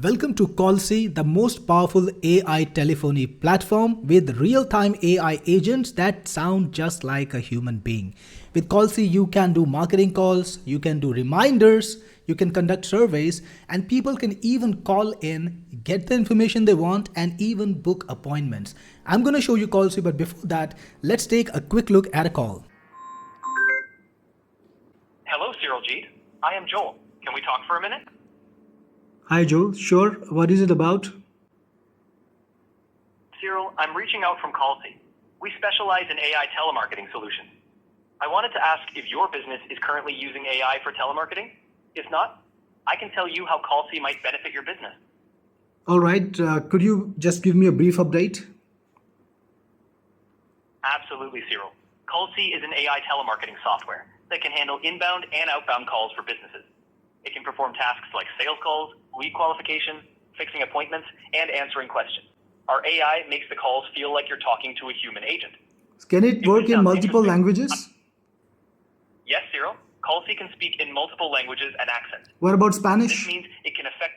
Welcome to Callsi, the most powerful AI telephony platform with real-time AI agents that sound just like a human being. With Callsi, you can do marketing calls, you can do reminders, you can conduct surveys, and people can even call in, get the information they want, and even book appointments. I'm going to show you Callsi, but before that, let's take a quick look at a call. Hello, Cyril Jeet. I am Joel. Can we talk for a minute? Hi Joel, sure. What is it about? Cyril, I'm reaching out from Callsi. We specialize in AI telemarketing solutions. I wanted to ask if your business is currently using AI for telemarketing. If not, I can tell you how Callsi might benefit your business. All right, could you just give me a brief update? Absolutely, Cyril. Callsi is an AI telemarketing software that can handle inbound and outbound calls for businesses. It can perform tasks like sales calls, lead qualification, fixing appointments, and answering questions. Our AI makes the calls feel like you're talking to a human agent. Can it work in multiple languages? Yes, Cyril. Callsi can speak in multiple languages and accents. What about This Spanish? means it can affect...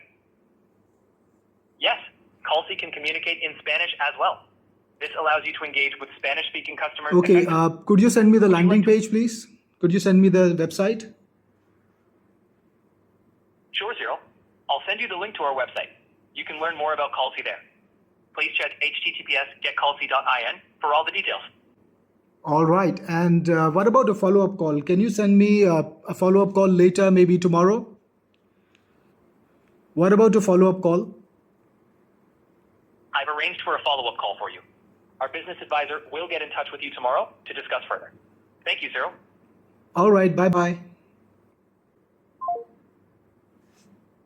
Yes, Callsi can communicate in Spanish as well. This allows you to engage with Spanish-speaking customers. Okay, effectively. could you send me the landing page, please? Could you send me the website? Sure, Cyril. I'll send you the link to our website. You can learn more about Callsi there. Please check https://getcallsi.in for all the details. All right, and what about a follow-up call? Can you send me a follow-up call later, maybe tomorrow? What about a follow-up call? I've arranged for a follow-up call for you. Our business advisor will get in touch with you tomorrow to discuss further. Thank you, Cyril. All right, bye-bye.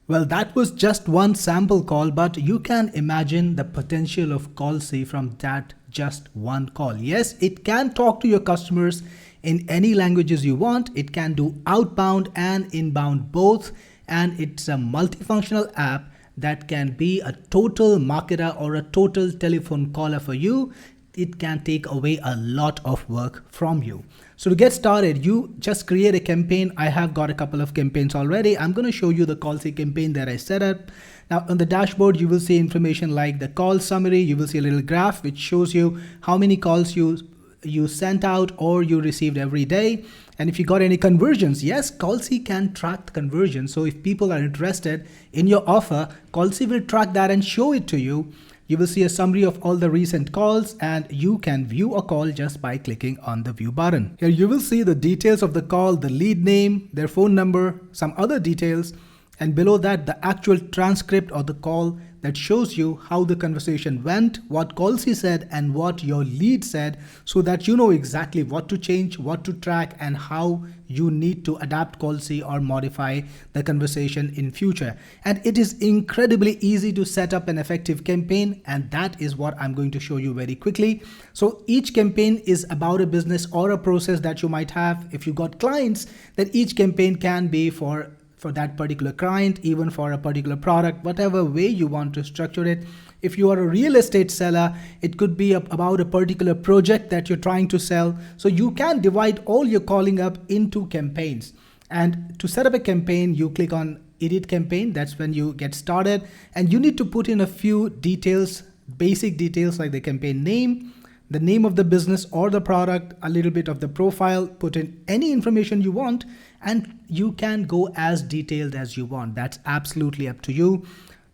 Well, that was just one sample call, but you can imagine the potential of Callsi from that just one call. Yes, it can talk to your customers in any languages you want. It can do outbound and inbound both, and it's a multifunctional app that can be a total marketer or a total telephone caller for you. It can take away a lot of work from you. So to get started, you just create a campaign. I have got a couple of campaigns already. I'm going to show you the Callsi campaign that I set up. Now on the dashboard, you will see information like the call summary. You will see a little graph which shows you how many calls you sent out or you received every day. And if you got any conversions, yes, Callsi can track the conversion. So if people are interested in your offer, Callsi will track that and show it to you. You will see a summary of all the recent calls, and you can view a call just by clicking on the view button. Here you will see the details of the call, the lead name, their phone number, some other details, and below that the actual transcript of the call that shows you how the conversation went, what Callsi said, and what your lead said, so that you know exactly what to change, what to track, and how you need to adapt Callsi or modify the conversation in future. And it is incredibly easy to set up an effective campaign, and that is what I'm going to show you very quickly. So each campaign is about a business or a process that you might have. If you got clients, then each campaign can be for that particular client, even for a particular product, whatever way you want to structure it. If you are a real estate seller, it could be about a particular project that you're trying to sell. So you can divide all your calling up into campaigns. And to set up a campaign, you click on edit campaign. That's when you get started. And you need to put in a few details, basic details like the campaign name, the name of the business or the product, a little bit of the profile, put in any information you want, and you can go as detailed as you want. That's absolutely up to you.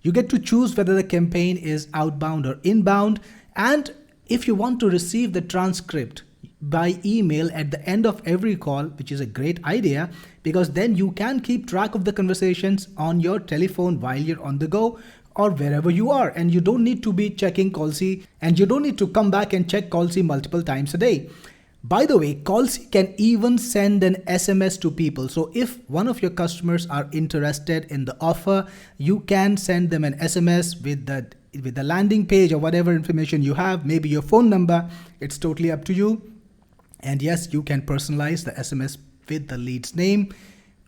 You get to choose whether the campaign is outbound or inbound. And if you want to receive the transcript by email at the end of every call, which is a great idea, because then you can keep track of the conversations on your telephone while you're on the go, or wherever you are, and you don't need to be checking Callsi, and you don't need to come back and check Callsi multiple times a day. By the way, Callsi can even send an SMS to people. So if one of your customers are interested in the offer, you can send them an SMS with the landing page or whatever information you have, maybe your phone number. It's totally up to you. And yes, you can personalize the SMS with the lead's name.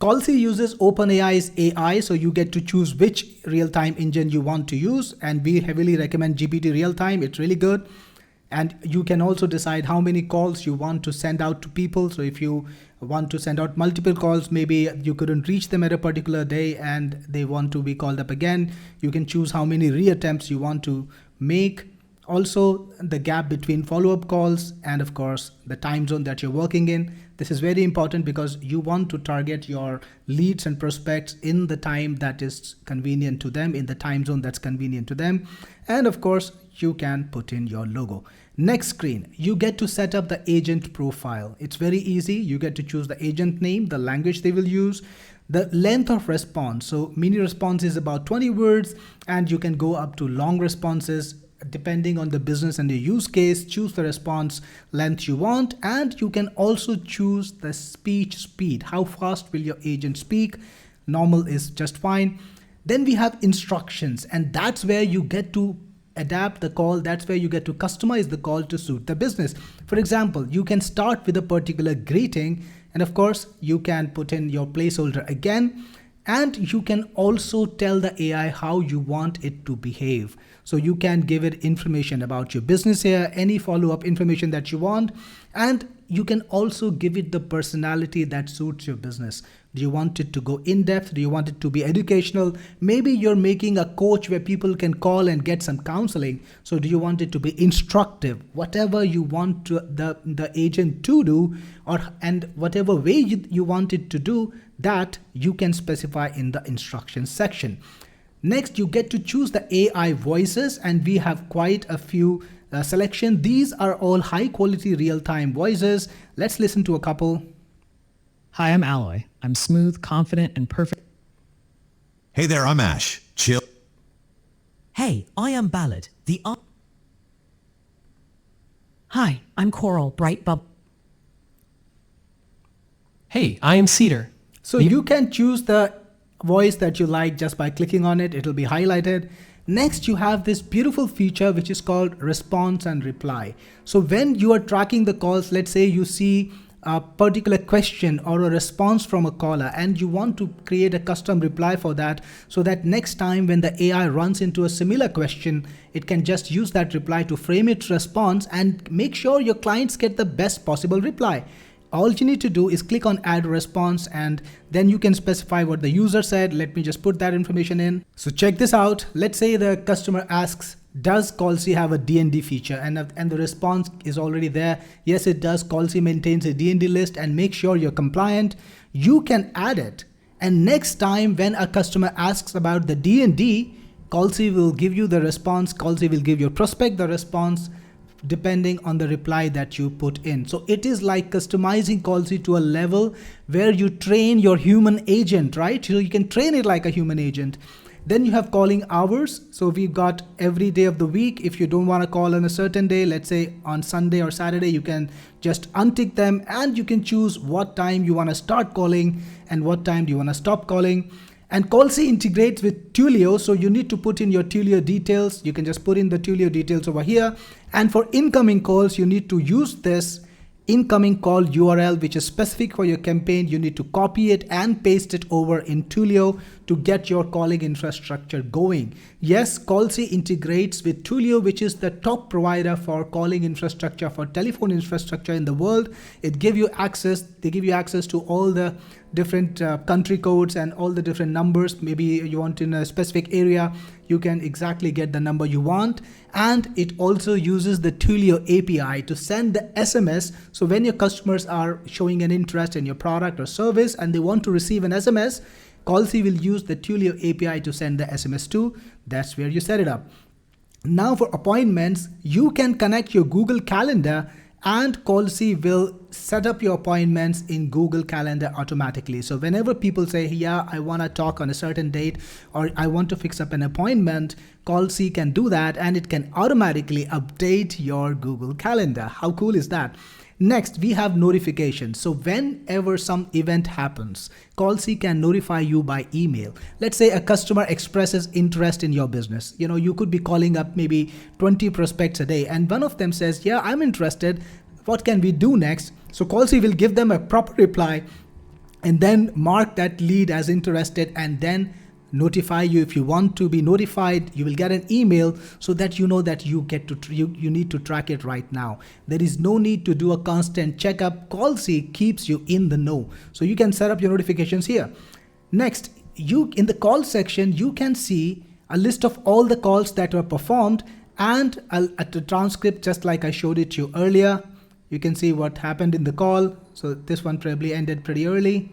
Callsi uses OpenAI's AI, so you get to choose which real-time engine you want to use, and we heavily recommend GPT real-time. It's really good. And you can also decide how many calls you want to send out to people. So if you want to send out multiple calls, maybe you couldn't reach them at a particular day and they want to be called up again, you can choose how many reattempts you want to make. Also, the gap between follow-up calls and of course the time zone that you're working in. This is very important because you want to target your leads and prospects in the time that is convenient to them, in the time zone that's convenient to them. And of course, you can put in your logo. Next screen, you get to set up the agent profile. It's very easy. You get to choose the agent name, the language they will use, the length of response. So mini response is about 20 words, and you can go up to long responses depending on the business and the use case. Choose the response length you want, and you can also choose the speech speed. How fast will your agent speak? Normal is just fine. Then we have instructions, and that's where you get to adapt the call. That's where you get to customize the call to suit the business. For example, you can start with a particular greeting, and of course you can put in your placeholder again, and you can also tell the AI how you want it to behave. So you can give it information about your business here, any follow-up information that you want, and you can also give it the personality that suits your business. Do you want it to go in depth? Do you want it to be educational? Maybe you're making a coach where people can call and get some counseling. So do you want it to be instructive? Whatever you want the agent to do, and whatever way you want it to do, that you can specify in the instructions section. Next, you get to choose the AI voices, and we have quite a few selection. These are all high quality real-time voices. Let's listen to a couple. Hi, I'm Alloy. I'm smooth, confident, and perfect. Hey there, I'm Ash. Chill. Hey, I am Ballad, the Hi, I'm Coral, bright bub. Hey, I am Cedar. So you can choose the voice that you like just by clicking on it. It'll be highlighted. Next, you have this beautiful feature which is called response and reply. So when you are tracking the calls, let's say you see a particular question or a response from a caller and you want to create a custom reply for that, so that next time when the AI runs into a similar question, it can just use that reply to frame its response and make sure your clients get the best possible reply. All you need to do is click on add response, and then you can specify what the user said. Let me just put that information in. So check this out. Let's say the customer asks, does Callsi have a D&D feature? And the response is already there. Yes, it does. Callsi maintains a D&D list and make sure you're compliant. You can add it. And next time when a customer asks about the D&D, Callsi will give you the response. Callsi will give your prospect the response depending on the reply that you put in. So it is like customizing Callsi to a level where you train your human agent, right? So you can train it like a human agent. Then you have calling hours. So we've got every day of the week. If you don't want to call on a certain day, let's say on Sunday or Saturday, you can just untick them and you can choose what time you want to start calling and what time do you want to stop calling. And Callsi integrates with Twilio, so you need to put in your Twilio details. You can just put in the Twilio details over here. And for incoming calls, you need to use this incoming call URL, which is specific for your campaign. You need to copy it and paste it over in Twilio to get your calling infrastructure going. Yes, Callsi integrates with Twilio, which is the top provider for calling infrastructure, for telephone infrastructure in the world. It gives you access. They give you access to all the different country codes and all the different numbers. Maybe you want in a specific area, you can exactly get the number you want. And it also uses the Twilio API to send the SMS. So when your customers are showing an interest in your product or service and they want to receive an SMS, Callsi will use the Twilio API to send the SMS to. That's where you set it up. Now for appointments, you can connect your Google Calendar and Callsi will set up your appointments in Google Calendar automatically. So whenever people say, yeah, I want to talk on a certain date or I want to fix up an appointment, Callsi can do that and it can automatically update your Google Calendar. How cool is that? Next, we have notifications. So whenever some event happens, Callsi can notify you by email. Let's say a customer expresses interest in your business. You know, you could be calling up maybe 20 prospects a day and one of them says, yeah, I'm interested. What can we do next? So Callsi will give them a proper reply and then mark that lead as interested and then notify you. If you want to be notified, you will get an email so that you know that you get to you need to track it right now. There is no need to do a constant checkup. Callsi keeps you in the know. So you can set up your notifications here. Next, you in the call section, you can see a list of all the calls that were performed and at the transcript, just like I showed it to you earlier. You can see what happened in the call. So this one probably ended pretty early.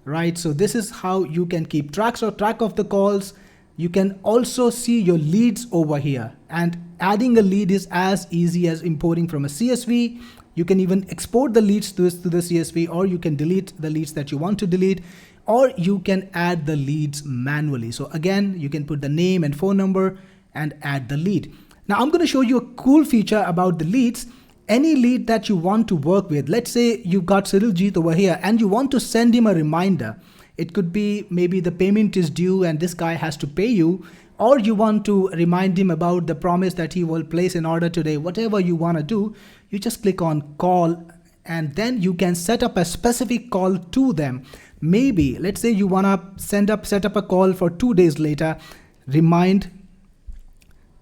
Right, so this is how you can keep track of the calls. You can also see your leads over here, and adding a lead is as easy as importing from a CSV. You can even export the leads to the CSV, or you can delete the leads that you want to delete, or you can add the leads manually. So again, you can put the name and phone number and add the lead. Now I'm going to show you a cool feature about the leads. Any lead that you want to work with, let's say you've got Cyril Jeet over here and you want to send him a reminder. It could be maybe the payment is due and this guy has to pay you, or you want to remind him about the promise that he will place an order today. Whatever you want to do, you just click on call, and then you can set up a specific call to them. Maybe let's say you want to set up a call for 2 days later.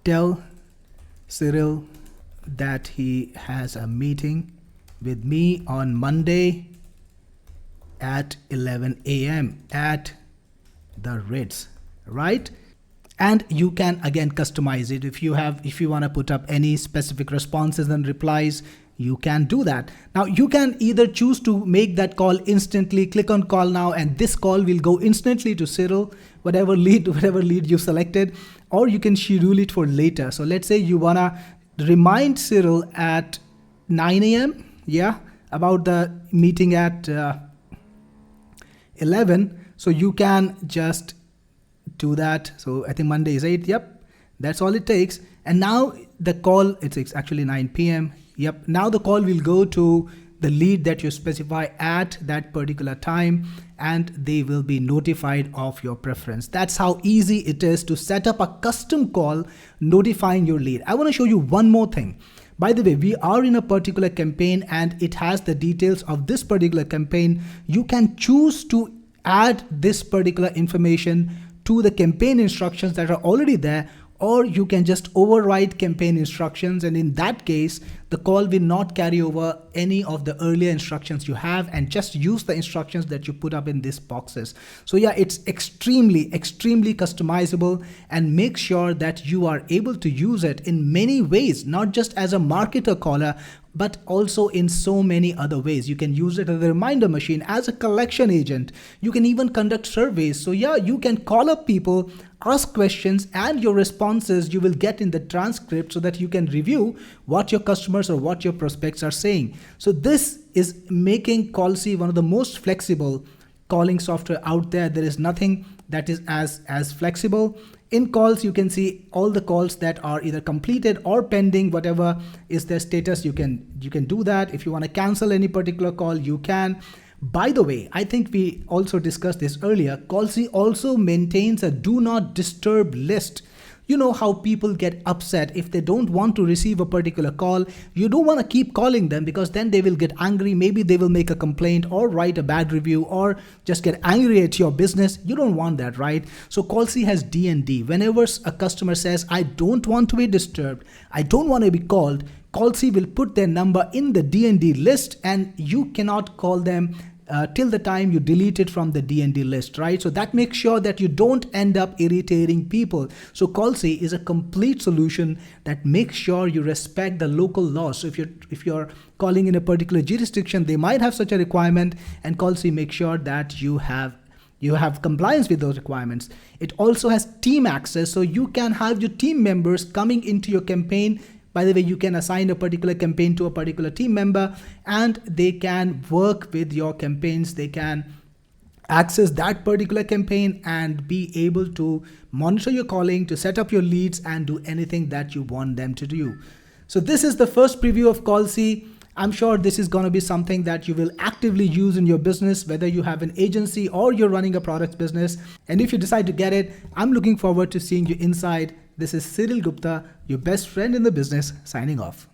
Tell Cyril that he has a meeting with me on Monday at 11 a.m. at the Ritz, right? And you can again customize it. If you want to put up any specific responses and replies, you can do that. Now you can either choose to make that call instantly, click on call now, and this call will go instantly to Cyril, whatever lead you selected, or you can schedule it for later. So let's say you wanna remind Cyril at 9 a.m. About the meeting at 11. So you can just do that. So I think Monday is 8. Yep, that's all it takes. And now the call, it's actually 9 p.m. Yep, now the call will go to the lead that you specify at that particular time, and they will be notified of your preference. That's how easy it is to set up a custom call notifying your lead. I want to show you one more thing. By the way, we are in a particular campaign and it has the details of this particular campaign. You can choose to add this particular information to the campaign instructions that are already there, or you can just override campaign instructions, and in that case the call will not carry over any of the earlier instructions you have and just use the instructions that you put up in these boxes. So yeah, it's extremely customizable, and make sure that you are able to use it in many ways, not just as a marketer caller, but also in so many other ways. You can use it as a reminder machine, as a collection agent. You can even conduct surveys. So yeah, you can call up people, ask questions, and your responses you will get in the transcript so that you can review what your customers or what your prospects are saying. So this is making Callsi one of the most flexible calling software out there. There is nothing that is as flexible. In calls, you can see all the calls that are either completed or pending, whatever is their status. You can do that. If you want to cancel any particular call, you can. By the way, I think we also discussed this earlier. Callsi also maintains a do not disturb list. You know how people get upset if they don't want to receive a particular call. You don't want to keep calling them because then they will get angry. Maybe they will make a complaint or write a bad review or just get angry at your business. You don't want that, right? So Callsi has D&D. Whenever a customer says, I don't want to be disturbed, I don't want to be called, Callsi will put their number in the D&D list, and you cannot call them till the time you delete it from the D&D list, right? So that makes sure that you don't end up irritating people. So Callsi is a complete solution that makes sure you respect the local laws. So if you're calling in a particular jurisdiction, they might have such a requirement, and Callsi makes sure that you have compliance with those requirements. It also has team access, so you can have your team members coming into your campaign. By the way, you can assign a particular campaign to a particular team member, and they can work with your campaigns. They can access that particular campaign and be able to monitor your calling, to set up your leads, and do anything that you want them to do. So this is the first preview of Callsi. I'm sure this is going to be something that you will actively use in your business, whether you have an agency or you're running a product business. And if you decide to get it, I'm looking forward to seeing you inside. This is Cyril Gupta, your best friend in the business, signing off.